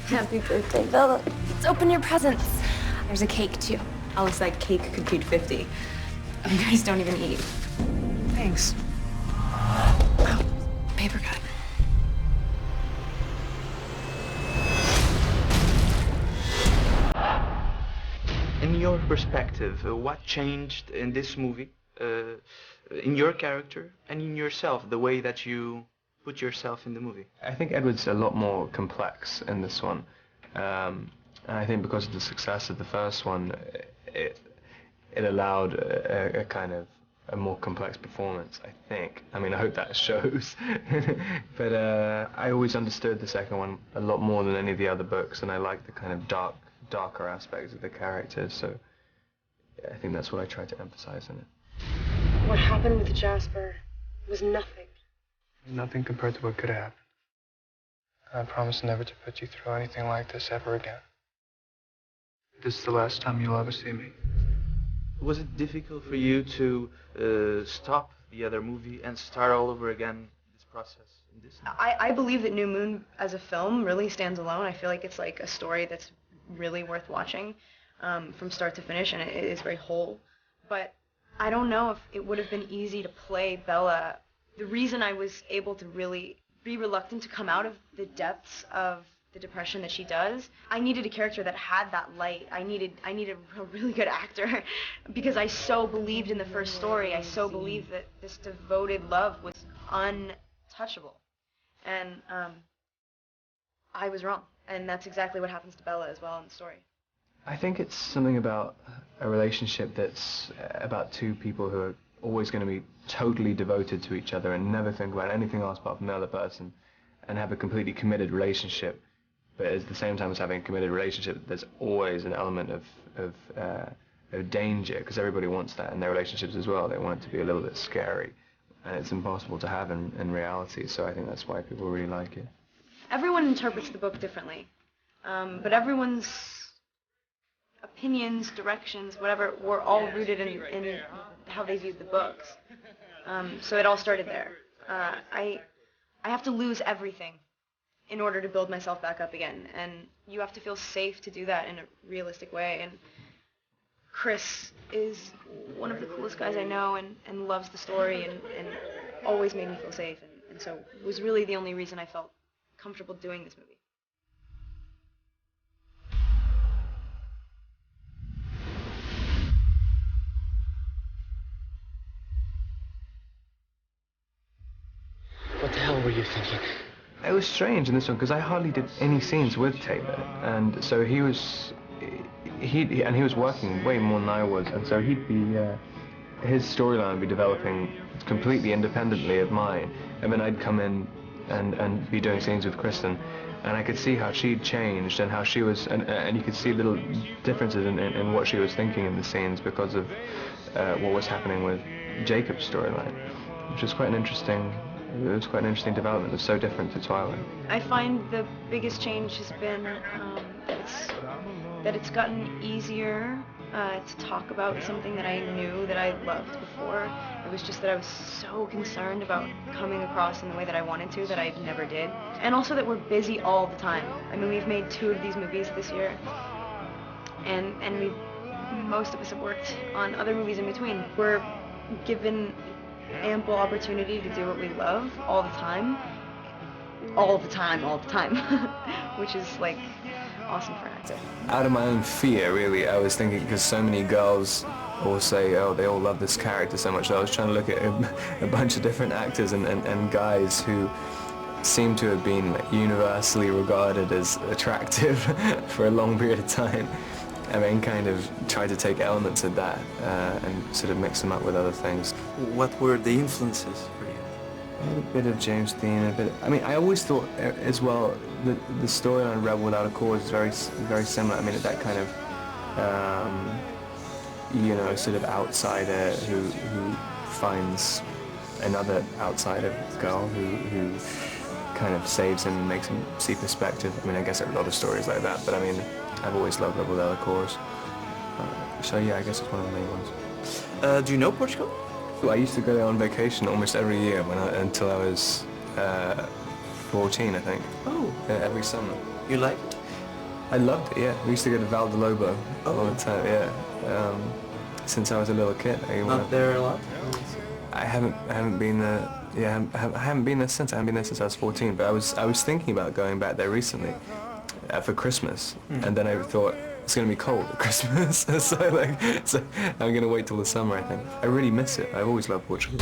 Happy birthday, Bella. Let's open your presents. There's a cake, too. Alice, that cake could feed 50. You guys don't even eat. Thanks. Oh, paper cut. In your perspective, what changed in this movie, in your character and in yourself, the way that you put yourself in the movie? I think Edward's a lot more complex in this one. And I think because of the success of the first one, it allowed a kind of a more complex performance, I think. I mean, I hope that shows. But I always understood the second one a lot more than any of the other books, and I like the kind of darker aspects of the characters, so I think that's what I tried to emphasize in it. What happened with Jasper was nothing. Nothing compared to what could happen. I promise never to put you through anything like this ever again. This is the last time you'll ever see me. Was it difficult for you to stop the other movie and start all over again this process? In this? I believe that New Moon as a film really stands alone. I feel like it's like a story that's really worth watching from start to finish, and it is very whole. But I don't know if it would have been easy to play Bella. The reason I was able to really be reluctant to come out of the depths of the depression that she does, I needed a character that had that light. I needed a really good actor because I so believed in the first story. I so believed that this devoted love was untouchable. And I was wrong. And that's exactly what happens to Bella as well in the story. I think it's something about a relationship that's about two people who are always going to be totally devoted to each other and never think about anything else apart from the other person, and have a completely committed relationship. But at the same time as having a committed relationship, there's always an element of danger, because everybody wants that in their relationships as well. They want it to be a little bit scary, and it's impossible to have in reality, so I think that's why people really like it. Everyone interprets the book differently, but everyone's opinions, directions, whatever, were all rooted in how they viewed the books. So it all started there. I have to lose everything in order to build myself back up again, and you have to feel safe to do that in a realistic way. And Chris is one of the coolest guys I know, and loves the story, and always made me feel safe, and so it was really the only reason I felt comfortable doing this movie. What the hell were you thinking? It was strange in this one because I hardly did any scenes with Taylor, and so he was working way more than I was, and so he'd be his storyline would be developing completely independently of mine, and then I'd come in and be doing scenes with Kristen, and I could see how she'd changed and how she was, and you could see little differences in what she was thinking in the scenes because of what was happening with Jacob's storyline, which was quite an interesting. It was quite an interesting development. It's so different to Twilight. I find the biggest change has been that it's gotten easier to talk about something that I knew that I loved before. It was just that I was so concerned about coming across in the way that I wanted to that I never did. And also that we're busy all the time. I mean, we've made 2 of these movies this year, and most of us have worked on other movies in between. We're given ample opportunity to do what we love all the time, which is like awesome for an actor. Out of my own fear, really, I was thinking, because so many girls all say, oh, they all love this character so much, so I was trying to look at a bunch of different actors and guys who seem to have been like, universally regarded as attractive for a long period of time. I mean, kind of try to take elements of that and sort of mix them up with other things. What were the influences for you? A bit of James Dean, I mean, I always thought as well that the storyline Rebel Without a Cause is very similar. I mean, that kind of, you know, sort of outsider who finds another outsider girl who kind of saves him and makes him see perspective. I mean, I guess there are a lot of stories like that, but I mean, I've always loved Rebel Without a Cause. So yeah, I guess it's one of the main ones. Do you know Portugal? I used to go there on vacation almost every year until I was 14, I think. Oh. Every summer. You like it? I loved it, yeah. We used to go to Val de Lobo all the time, yeah. Since I was a little kid. Not there a lot? I haven't been there. Yeah, I haven't been there since. I haven't been there since I was 14. But I was thinking about going back there recently for Christmas, and then I thought it's gonna be cold at Christmas, so I'm gonna wait till the summer. I think I really miss it. I've always loved Portugal.